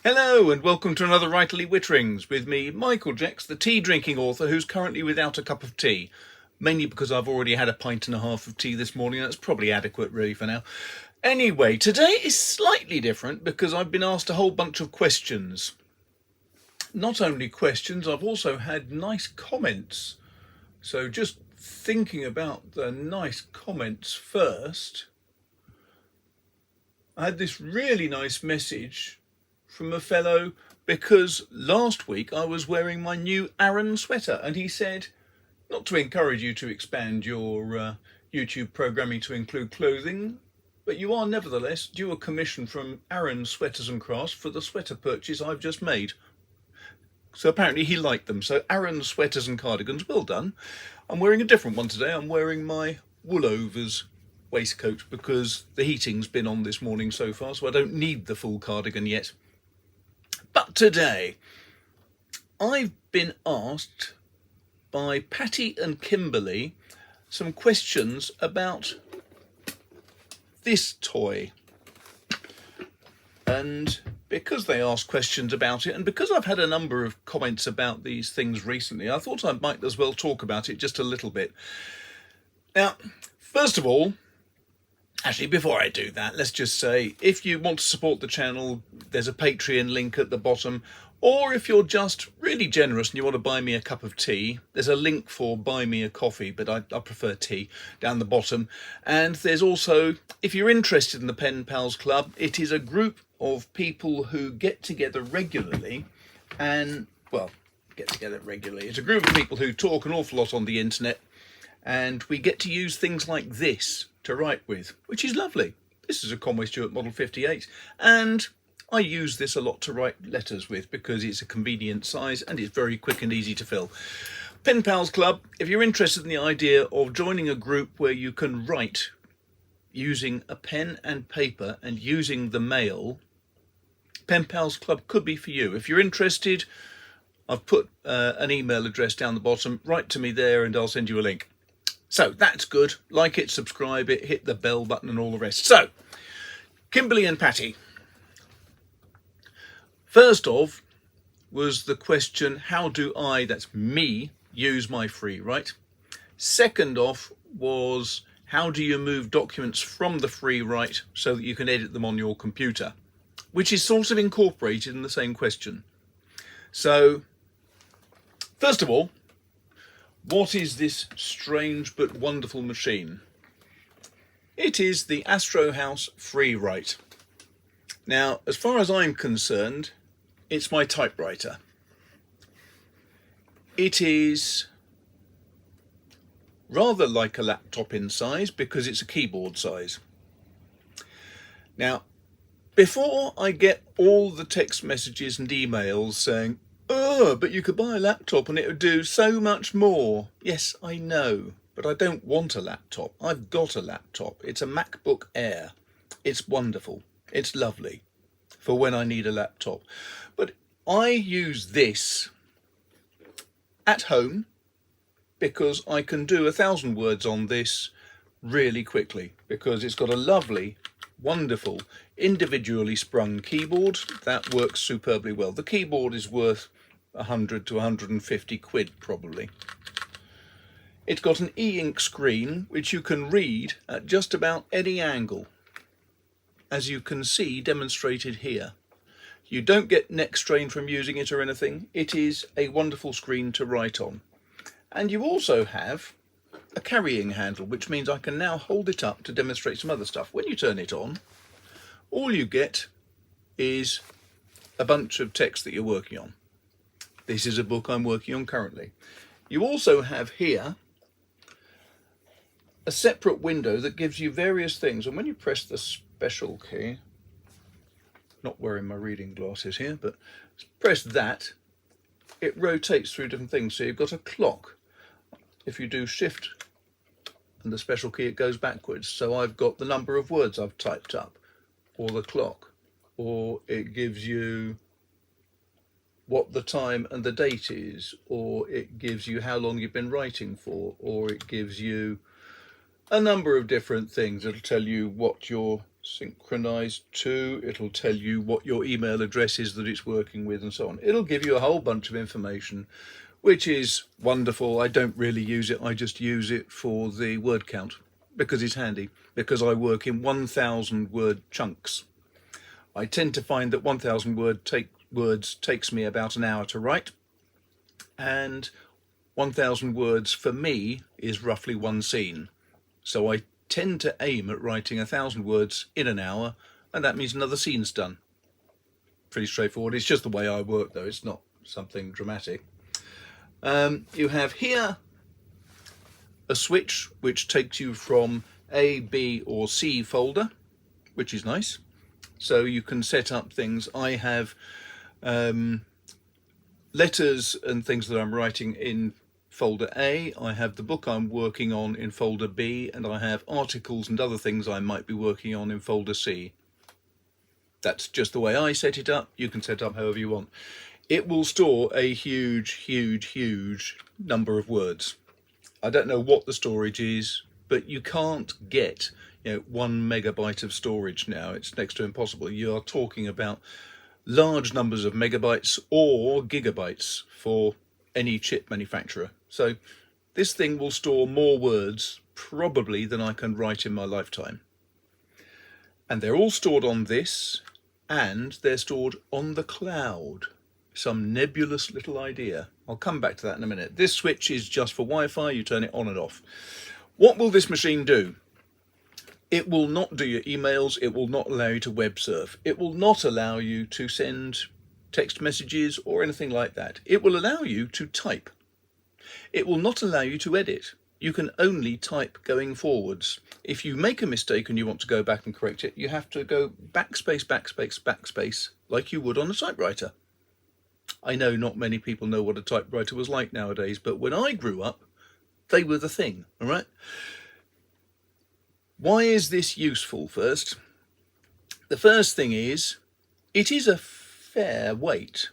Hello and welcome to another Writerly Witterings with me, Michael Jacks, the tea drinking author who's currently without a cup of tea. Mainly because I've already had a pint and a half of tea this morning. That's probably adequate really for now. Anyway, today is slightly different because I've been asked a whole bunch of questions. Not only questions, I've also had nice comments. So just thinking about the nice comments first, I had this really nice message from a fellow because last week I was wearing my new Aran sweater and he said, not to encourage you to expand your YouTube programming to include clothing, but you are nevertheless due a commission from Aran Sweaters and Crafts for the sweater purchase I've just made. So apparently he liked them. So Aran Sweaters and Cardigans, well done. I'm wearing a different one today. I'm wearing my Woolovers waistcoat because the heating's been on this morning so far, so I don't need the full cardigan yet. But today, I've been asked by Patty and Kimberly some questions about this toy. And because they asked questions about it, and because I've had a number of comments about these things recently, I thought I might as well talk about it just a little bit. Now, first of all, actually, before I do that, let's just say, if you want to support the channel, there's a Patreon link at the bottom. Or if you're just really generous and you want to buy me a cup of tea, there's a link for buy me a coffee, but I prefer tea, down the bottom. And there's also, if you're interested in the Pen Pals Club, it is a group of people who get together regularly and, well, It's a group of people who talk an awful lot on the internet, and we get to use things like this to write with, which is lovely. This is a Conway Stewart Model 58, and I use this a lot to write letters with because it's a convenient size and it's very quick and easy to fill. Pen Pals Club, if you're interested in the idea of joining a group where you can write using a pen and paper and using the mail, Pen Pals Club could be for you. If you're interested, I've put an email address down the bottom. Write to me there and I'll send you a link. So that's good. Like it, subscribe it, hit the bell button and all the rest. So, Kimberly and Patty. First off was the question, how do I, that's me, use my Freewrite? Second off was, how do you move documents from the Freewrite so that you can edit them on your computer? Which is sort of incorporated in the same question. So, first of all, what is this strange but wonderful machine? It is the Astrohaus Freewrite. Now, as far as I'm concerned, it's my typewriter. It is rather like a laptop in size because it's a keyboard size. Now, before I get all the text messages and emails saying, oh, but you could buy a laptop and it would do so much more. Yes, I know, but I don't want a laptop. I've got a laptop. It's a MacBook Air. It's wonderful. It's lovely for when I need a laptop. But I use this at home because I can do 1,000 words on this really quickly because it's got a lovely, wonderful, individually sprung keyboard that works superbly well. The keyboard is worth 100 to 150 quid probably. It's got an e-ink screen which you can read at just about any angle, as you can see demonstrated here. You don't get neck strain from using it or anything. It is a wonderful screen to write on. And you also have a carrying handle, which means I can now hold it up to demonstrate some other stuff. When you turn it on, all you get is a bunch of text that you're working on. This is a book I'm working on currently. You also have here a separate window that gives you various things, and when you press the special key, not wearing my reading glasses here, but press that, it rotates through different things. So you've got a clock. If you do shift and the special key, it goes backwards. So I've got the number of words I've typed up, or the clock, or it gives you what the time and the date is, or it gives you how long you've been writing for, or it gives you a number of different things. It'll tell you what your synchronize to, it'll tell you what your email address is that it's working with and so on. It'll give you a whole bunch of information, which is wonderful. I don't really use it. I just use it for the word count because it's handy, because I work in 1,000 word chunks. I tend to find that 1,000 words takes me about an hour to write, and 1,000 words for me is roughly one scene. So I tend to aim at writing 1,000 words in an hour, and that means another scene's done. Pretty straightforward. It's just the way I work, though. It's not something dramatic. You have here a switch which takes you from A, B or C folder, which is nice. So you can set up things. I have letters and things that I'm writing in folder A, I have the book I'm working on in folder B, and I have articles and other things I might be working on in folder C. That's just the way I set it up. You can set it up however you want. It will store a huge number of words. I don't know what the storage is, but you can't get 1 megabyte of storage now. It's next to impossible. You are talking about large numbers of megabytes or gigabytes for any chip manufacturer. So this thing will store more words probably than I can write in my lifetime. And they're all stored on this, and they're stored on the cloud. Some nebulous little idea. I'll come back to that in a minute. This switch is just for Wi-Fi. You turn it on and off. What will this machine do? It will not do your emails. It will not allow you to web surf. It will not allow you to send text messages or anything like that. It will allow you to type. It will not allow you to edit. You can only type going forwards. If you make a mistake and you want to go back and correct it, you have to go backspace, like you would on a typewriter. I know not many people know what a typewriter was like nowadays, but when I grew up, they were the thing, all right? Why is this useful first? The first thing is, it is a fair weight,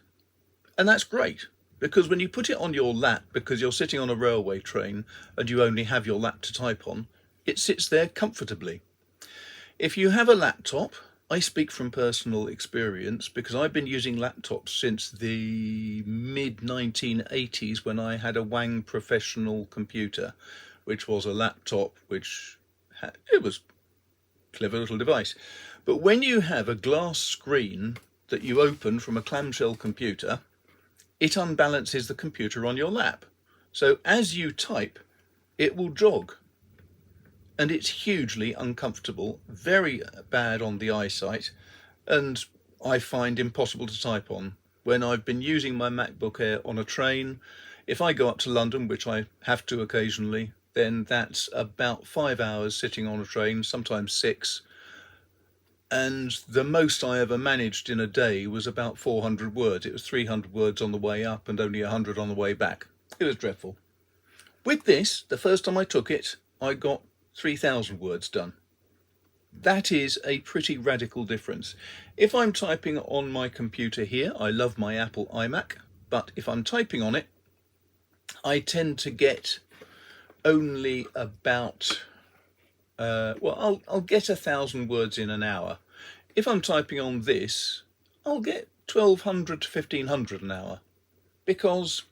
and that's great, because when you put it on your lap, because you're sitting on a railway train and you only have your lap to type on, it sits there comfortably. If you have a laptop, I speak from personal experience because I've been using laptops since the mid-1980s when I had a Wang professional computer, which was a laptop which it was a clever little device. But when you have a glass screen that you open from a clamshell computer, it unbalances the computer on your lap. So as you type, it will jog. And it's hugely uncomfortable, very bad on the eyesight, and I find impossible to type on. When I've been using my MacBook Air on a train, if I go up to London, which I have to occasionally, then that's about 5 hours sitting on a train, sometimes 6. And the most I ever managed in a day was about 400 words. It was 300 words on the way up and only 100 on the way back. It was dreadful. With this, the first time I took it, I got 3,000 words done. That is a pretty radical difference. If I'm typing on my computer here, I love my Apple iMac, but if I'm typing on it, I tend to get only about, I'll get 1,000 words in an hour. If I'm typing on this, I'll get 1,200 to 1,500 an hour, because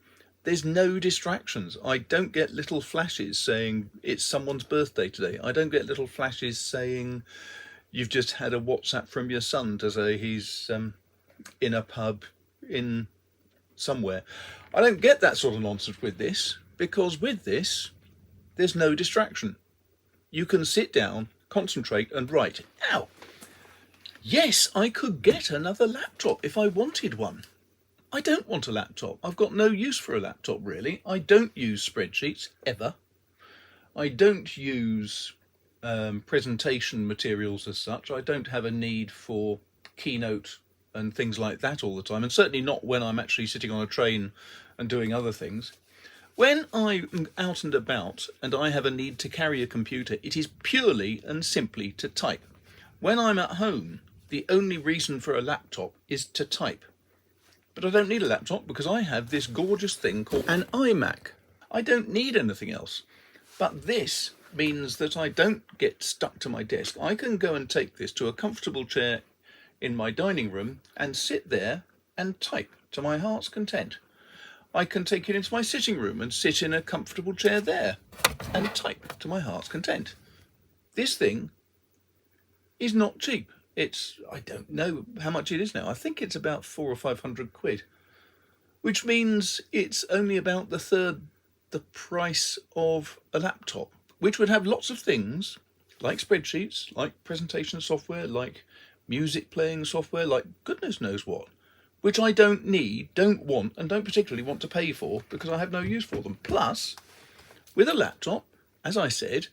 there's no distractions. I don't get little flashes saying it's someone's birthday today. I don't get little flashes saying you've just had a WhatsApp from your son to say he's in a pub in somewhere. I don't get that sort of nonsense with this, because with this, there's no distraction. You can sit down, concentrate and write. Ow! Yes, I could get another laptop if I wanted one. I don't want a laptop. I've got no use for a laptop, really. I don't use spreadsheets, ever. I don't use presentation materials as such. I don't have a need for Keynote and things like that all the time, and certainly not when I'm actually sitting on a train and doing other things. When I'm out and about and I have a need to carry a computer, it is purely and simply to type. When I'm at home, the only reason for a laptop is to type. But I don't need a laptop because I have this gorgeous thing called an iMac. I don't need anything else. But this means that I don't get stuck to my desk. I can go and take this to a comfortable chair in my dining room and sit there and type to my heart's content. I can take it into my sitting room and sit in a comfortable chair there and type to my heart's content. This thing is not cheap. I don't know how much it is now. I think it's about 400 or 500 quid, which means it's only about the third the price of a laptop, which would have lots of things like spreadsheets, like presentation software, like music playing software, like goodness knows what, which I don't need, don't want, and don't particularly want to pay for because I have no use for them. Plus, with a laptop, as I said,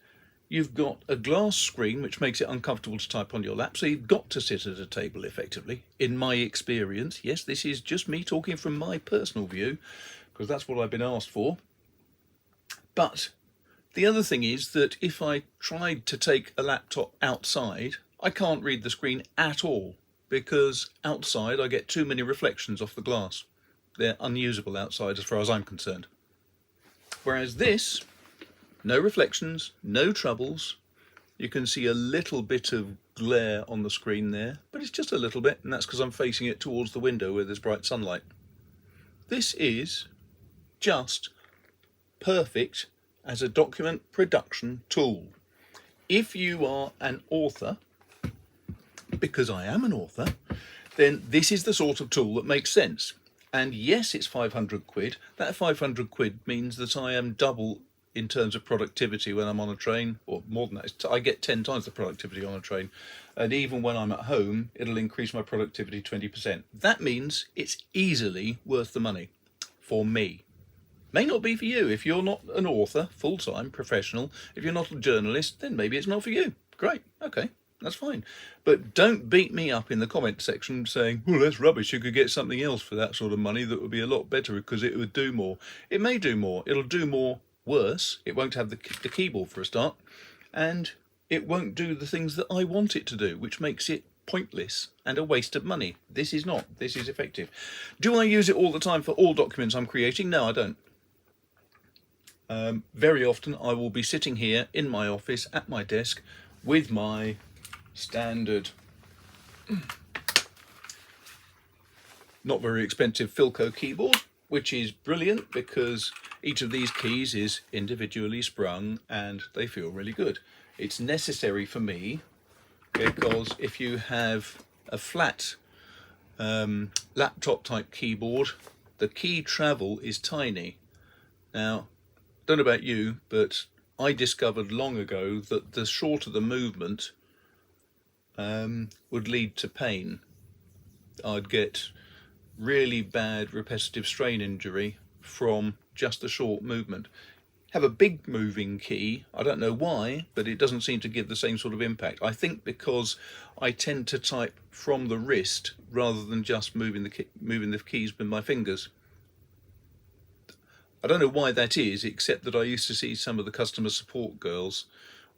you've got a glass screen which makes it uncomfortable to type on your lap, so you've got to sit at a table effectively, in my experience. Yes, this is just me talking from my personal view, because that's what I've been asked for. But the other thing is that if I tried to take a laptop outside, I can't read the screen at all, because outside I get too many reflections off the glass. They're unusable outside as far as I'm concerned. Whereas this, no reflections, no troubles. You can see a little bit of glare on the screen there, but it's just a little bit, and that's because I'm facing it towards the window where there's bright sunlight. This is just perfect as a document production tool. If you are an author, because I am an author, then this is the sort of tool that makes sense. And yes, it's 500 quid. That 500 quid means that I am double in terms of productivity when I'm on a train, or more than that. I get 10 times the productivity on a train. And even when I'm at home, it'll increase my productivity 20%. That means it's easily worth the money for me. May not be for you. If you're not an author, full-time, professional, if you're not a journalist, then maybe it's not for you. Great, okay, that's fine. But don't beat me up in the comment section saying, well, that's rubbish, you could get something else for that sort of money that would be a lot better because it would do more. It may do more. It'll do more worse. It won't have the keyboard for a start, and it won't do the things that I want it to do, which makes it pointless and a waste of money. This is not. This is effective. Do I use it all the time for all documents I'm creating? No, I don't. Very often I will be sitting here in my office at my desk with my standard, not very expensive Philco keyboard, which is brilliant because each of these keys is individually sprung and they feel really good. It's necessary for me because if you have a flat laptop type keyboard, the key travel is tiny. Now, don't know about you, but I discovered long ago that the shorter the movement would lead to pain. I'd get really bad repetitive strain injury from just a short movement. Have a big moving key, I don't know why, but it doesn't seem to give the same sort of impact. I think because I tend to type from the wrist rather than just moving the keys with my fingers. I don't know why that is, except that I used to see some of the customer support girls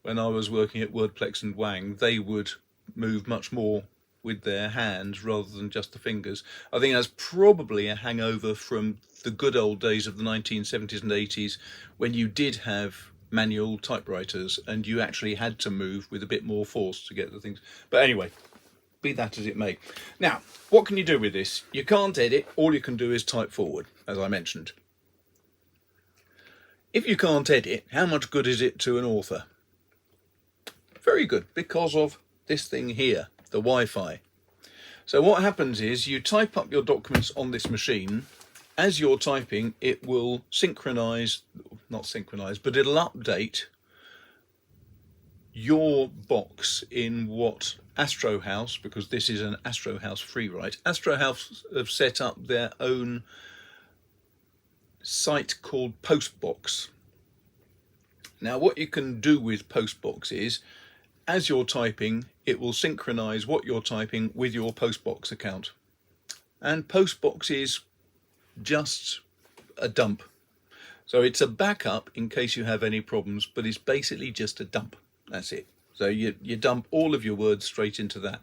when I was working at Wordplex and Wang. They would move much more with their hands rather than just the fingers. I think that's probably a hangover from the good old days of the 1970s and 80s when you did have manual typewriters and you actually had to move with a bit more force to get the things. But anyway, be that as it may. Now, what can you do with this? You can't edit. All you can do is type forward, as I mentioned. If you can't edit, how much good is it to an author? Very good, because of this thing here, the Wi-Fi. So what happens is you type up your documents on this machine. As you're typing, it will synchronize, not synchronize, but it'll update your box in what Astrohaus, because this is an Astrohaus Freewrite. Astrohaus have set up their own site called Postbox. Now what you can do with Postbox is, as you're typing, it will synchronize what you're typing with your Postbox account. And Postbox is just a dump. So it's a backup in case you have any problems, but it's basically just a dump. That's it. So you dump all of your words straight into that.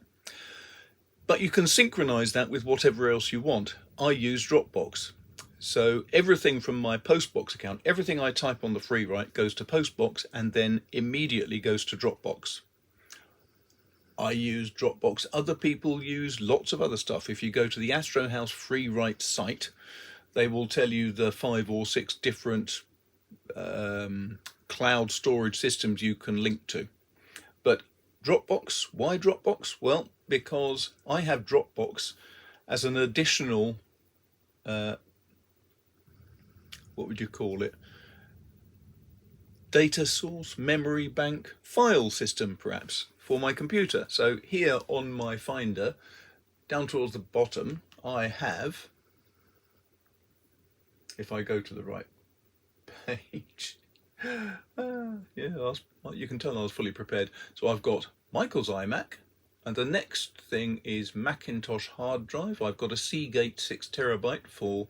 But you can synchronize that with whatever else you want. I use Dropbox. So everything from my Postbox account, everything I type on the Freewrite goes to Postbox and then immediately goes to Dropbox. I use Dropbox. Other people use lots of other stuff. If you go to the Astrohaus Freewrite site, they will tell you the 5 or 6 different cloud storage systems you can link to. But Dropbox, why Dropbox? Well, because I have Dropbox as an additional, what would you call it? Data source, memory bank, file system perhaps, for my computer. So here on my Finder, down towards the bottom, I have, if I go to the right page, yeah, you can tell I was fully prepared. So I've got Michael's iMac, and the next thing is Macintosh hard drive. I've got a Seagate 6TB for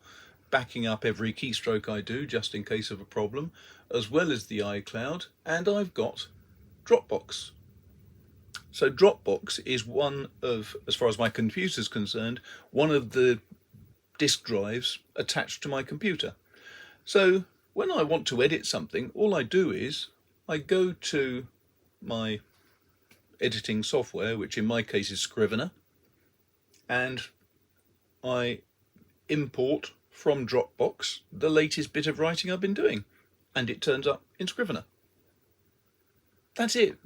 backing up every keystroke I do, just in case of a problem, as well as the iCloud, and I've got Dropbox. So Dropbox is one of, as far as my computer is concerned, one of the disk drives attached to my computer. So when I want to edit something, all I do is I go to my editing software, which in my case is Scrivener, and I import from Dropbox the latest bit of writing I've been doing, and it turns up in Scrivener. That's it.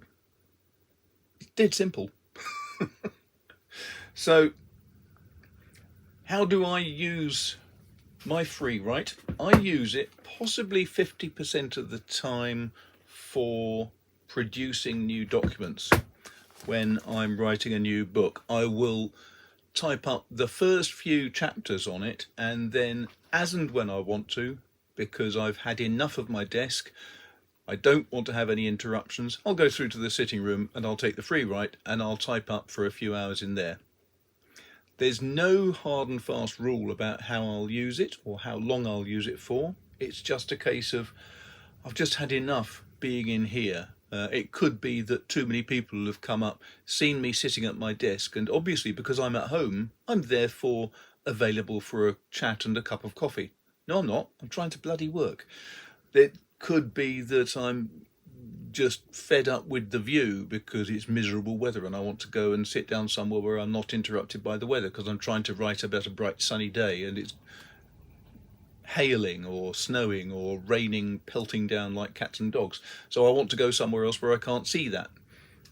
It's dead simple. So how do I use my Freewrite? I use it possibly 50% of the time for producing new documents. When I'm writing a new book, I will type up the first few chapters on it, and then as and when I want to, because I've had enough of my desk, I don't want to have any interruptions, I'll go through to the sitting room and I'll take the Freewrite and I'll type up for a few hours in there. There's no hard and fast rule about how I'll use it or how long I'll use it for. It's just a case of I've just had enough being in here. It could be that too many people have come up, seen me sitting at my desk, and obviously because I'm at home, I'm therefore available for a chat and a cup of coffee. No, I'm not. I'm trying to bloody work. It could be that I'm just fed up with the view because it's miserable weather and I want to go and sit down somewhere where I'm not interrupted by the weather because I'm trying to write about a bright sunny day and it's hailing or snowing or raining, pelting down like cats and dogs. So I want to go somewhere else where I can't see that.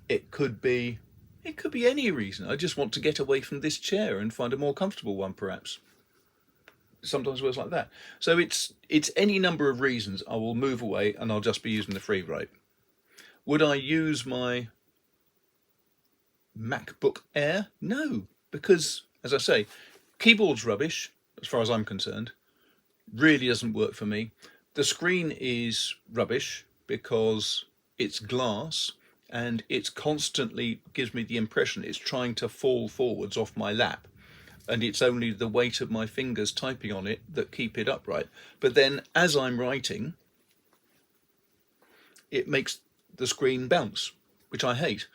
It could be any reason. I just want to get away from this chair and find a more comfortable one, perhaps. Sometimes it works like that. So it's any number of reasons. I will move away and I'll just be using the Freewrite. Would I use my MacBook Air? No, because, as I say, keyboard's rubbish, as far as I'm concerned. Really doesn't work for me. The screen is rubbish because it's glass and it constantly gives me the impression it's trying to fall forwards off my lap, and it's only the weight of my fingers typing on it that keep it upright. But then as I'm writing, it makes the screen bounce, which I hate.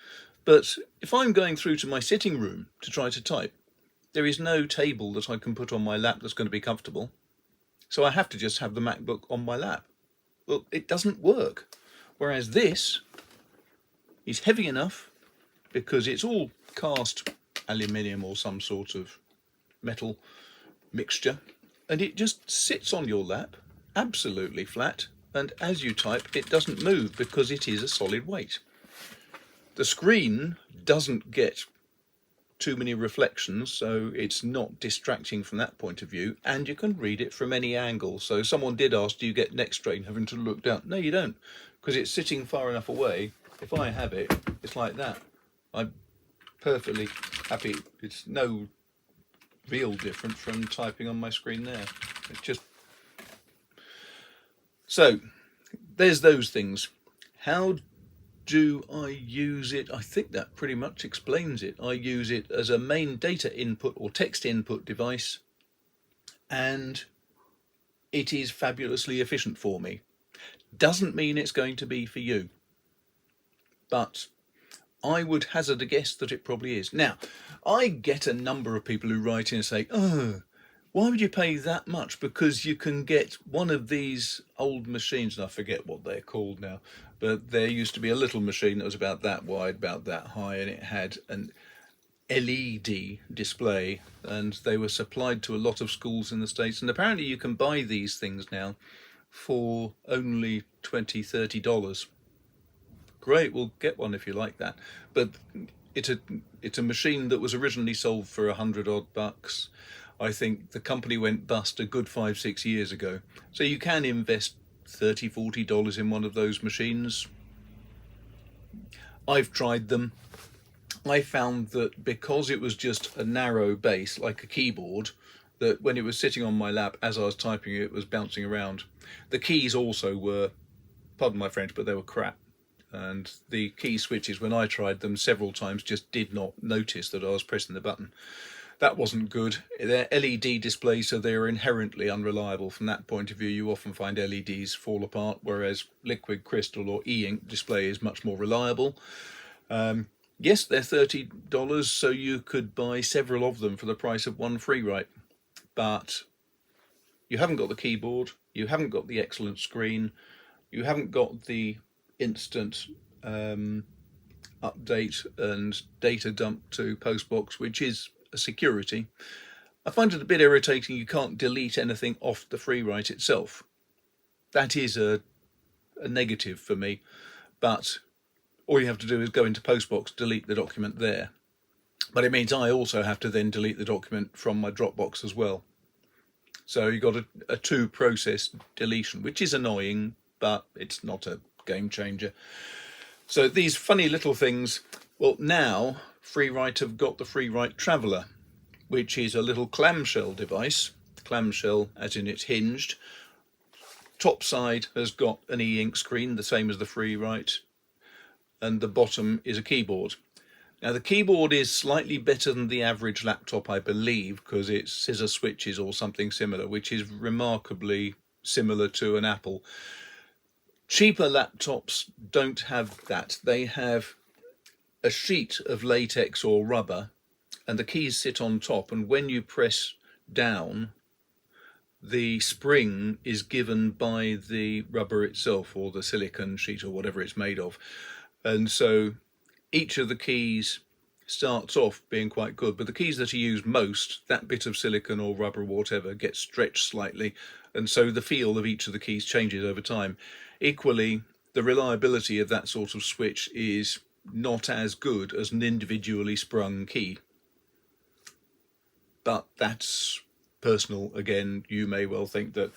But if I'm going through to my sitting room to try to type, there is no table that I can put on my lap that's going to be comfortable. So I have to just have the MacBook on my lap. Well, it doesn't work. Whereas this is heavy enough because it's all cast aluminium or some sort of metal mixture, and it just sits on your lap absolutely flat, and as you type it doesn't move because it is a solid weight. The screen doesn't get too many reflections, so it's not distracting from that point of view, and you can read it from any angle. So someone did ask, do you get neck strain having to look down? No, you don't, because it's sitting far enough away. If I have it, it's like that. I'm perfectly happy. It's no real different from typing on my screen there. It's just... So there's those things. How do I use it? I think that pretty much explains it. I use it as a main data input or text input device, and it is fabulously efficient for me. Doesn't mean it's going to be for you, but I would hazard a guess that it probably is. Now, I get a number of people who write in and say, oh, Why would you pay that much? Because you can get one of these old machines, and I forget what they're called now, but there used to be a little machine that was about that wide, about that high, and it had an LED display, and they were supplied to a lot of schools in the States. And apparently you can buy these things now for only $20-30. Great, we'll get one if you like that. But it's a machine that was originally sold for $100 odd. I think the company went bust a good 5-6 years ago. So you can invest $30-40 in one of those machines. I've tried them. I found that because it was just a narrow base, like a keyboard, that when it was sitting on my lap as I was typing it was bouncing around. The keys also were, pardon my French, but they were crap. And the key switches, when I tried them several times, just did not notice that I was pressing the button. That wasn't good. They're LED displays, so they're inherently unreliable. From that point of view, you often find LEDs fall apart, whereas liquid crystal or e-ink display is much more reliable. Yes, they're $30, so you could buy several of them for the price of one Freewrite. But you haven't got the keyboard, you haven't got the excellent screen, you haven't got the instant update and data dump to Postbox, which is a security. I find it a bit irritating you can't delete anything off the Freewrite itself. That is a negative for me, but all you have to do is go into Postbox, delete the document there. But it means I also have to then delete the document from my Dropbox as well. So you've got a two-process deletion, which is annoying, but it's not a game changer. So these funny little things, well, now Freewrite have got the Freewrite Traveller, which is a little clamshell device. Clamshell as in it's hinged. Top side has got an e-ink screen, the same as the Freewrite, and the bottom is a keyboard. Now the keyboard is slightly better than the average laptop, I believe, because it's scissor switches or something similar, which is remarkably similar to an Apple. Cheaper laptops don't have that. They have a sheet of latex or rubber and the keys sit on top, and when you press down, the spring is given by the rubber itself or the silicone sheet or whatever it's made of. And so each of the keys starts off being quite good, but the keys that are used most, that bit of silicone or rubber or whatever, gets stretched slightly, and so the feel of each of the keys changes over time. Equally, the reliability of that sort of switch is not as good as an individually sprung key. But that's personal. Again, you may well think that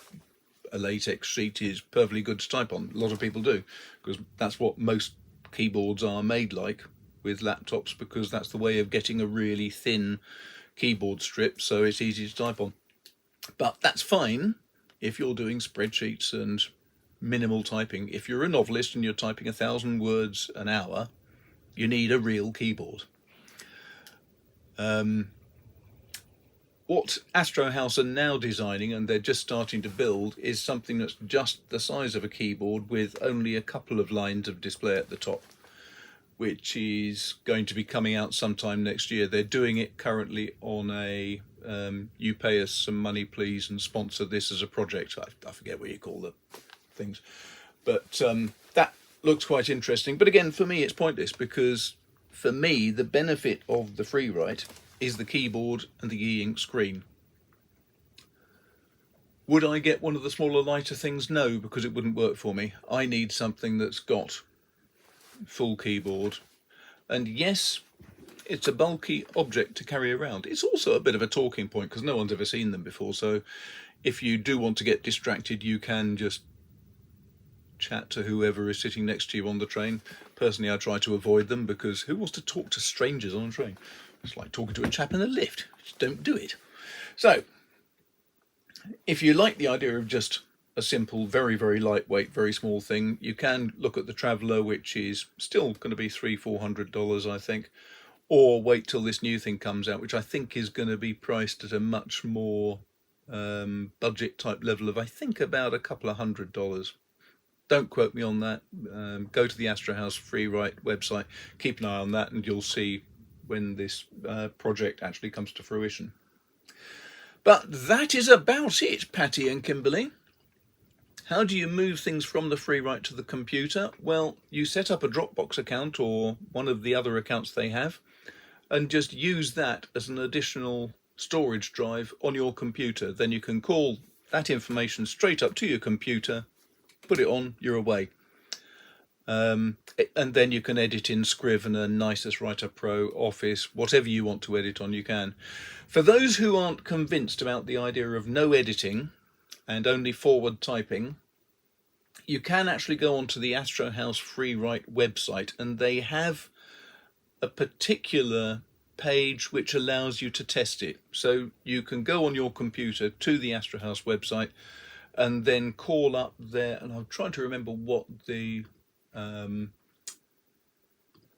a latex sheet is perfectly good to type on. A lot of people do, because that's what most keyboards are made like with laptops, because that's the way of getting a really thin keyboard strip, so it's easy to type on. But that's fine if you're doing spreadsheets and minimal typing. If you're a novelist and you're typing 1,000 words an hour, you need a real keyboard. What Astrohaus are now designing, and they're just starting to build, is something that's just the size of a keyboard with only a couple of lines of display at the top, which is going to be coming out sometime next year. They're doing it currently on a you pay us some money please and sponsor this as a project. I forget what you call the things, but that looks quite interesting. But again, for me it's pointless, because for me the benefit of the Freewrite is the keyboard and the e-ink screen. Would I get one of the smaller, lighter things? No, because it wouldn't work for me. I need something that's got full keyboard. And yes, it's a bulky object to carry around. It's also a bit of a talking point because no one's ever seen them before. So if you do want to get distracted, you can just chat to whoever is sitting next to you on the train. Personally, I try to avoid them, because who wants to talk to strangers on a train? It's like talking to a chap in a lift. Just don't do it. So if you like the idea of just a simple, very, very lightweight, very small thing, you can look at the Traveller, which is still going to be $300-400, I think, or wait till this new thing comes out, which I think is going to be priced at a much more budget type level of, I think, about a couple of $100. Don't quote me on that. Go to the Astrohaus Freewrite website, keep an eye on that, and you'll see when this project actually comes to fruition. But that is about it, Patty and Kimberly. How do you move things from the Freewrite to the computer? Well, you set up a Dropbox account or one of the other accounts they have, and just use that as an additional storage drive on your computer. Then you can call that information straight up to your computer, put it on, you're away. And then you can edit in Scrivener, Nicest Writer Pro, Office, whatever you want to edit on, you can. For those who aren't convinced about the idea of no editing and only forward typing, you can actually go onto the Astrohaus Freewrite website, and they have a particular page which allows you to test it. So you can go on your computer to the Astrohaus website and then call up there, and I'm trying to remember what the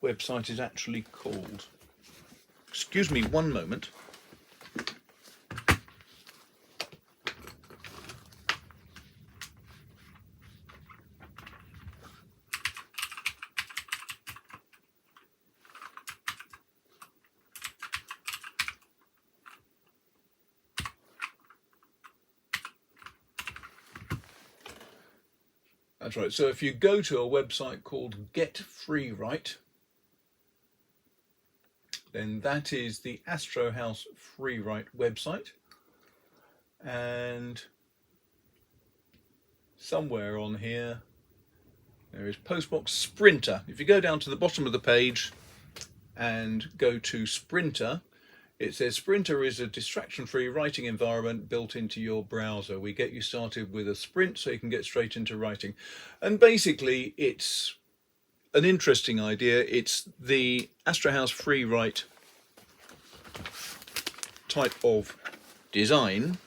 website is actually called. Excuse me one moment. That's right. So if you go to a website called Get Freewrite, then that is the Astrohaus Freewrite website. And somewhere on here, there is Postbox Sprinter. If you go down to the bottom of the page and go to Sprinter, it says Sprinter is a distraction-free writing environment built into your browser. We get you started with a sprint so you can get straight into writing. And basically, it's an interesting idea. It's the Astrohaus Freewrite type of design,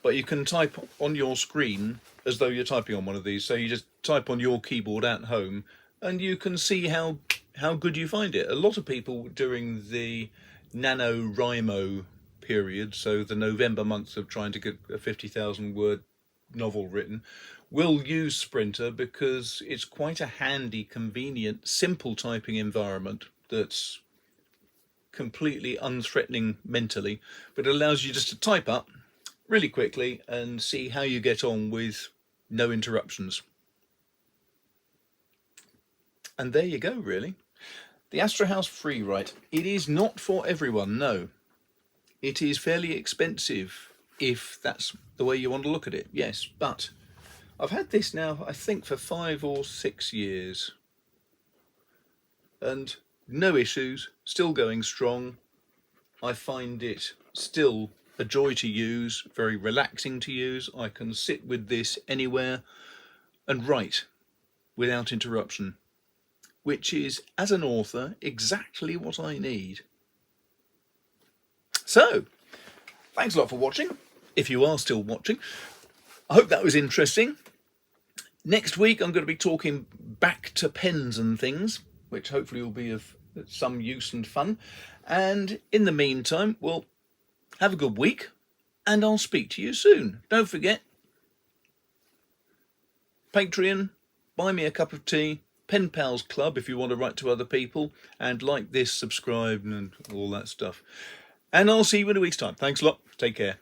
but you can type on your screen as though you're typing on one of these. So you just type on your keyboard at home, and you can see how good you find it. A lot of people during the NaNoWriMo period, so the November months of trying to get a 50,000 word novel written, will use Sprinter because it's quite a handy, convenient, simple typing environment that's completely unthreatening mentally, but it allows you just to type up really quickly and see how you get on with no interruptions. And there you go, really. The Astrohaus Freewrite. It is not for everyone, no. It is fairly expensive if that's the way you want to look at it, yes. But I've had this now, I think, for 5 or 6 years. And no issues, still going strong. I find it still a joy to use, very relaxing to use. I can sit with this anywhere and write without interruption, which is, as an author, exactly what I need. So, thanks a lot for watching, if you are still watching. I hope that was interesting. Next week I'm going to be talking back to pens and things, which hopefully will be of some use and fun. And in the meantime, well, have a good week, and I'll speak to you soon. Don't forget, Patreon, buy me a cup of tea, Pen Pals Club if you want to write to other people, and like this, subscribe and all that stuff. And I'll see you in a week's time. Thanks a lot. Take care.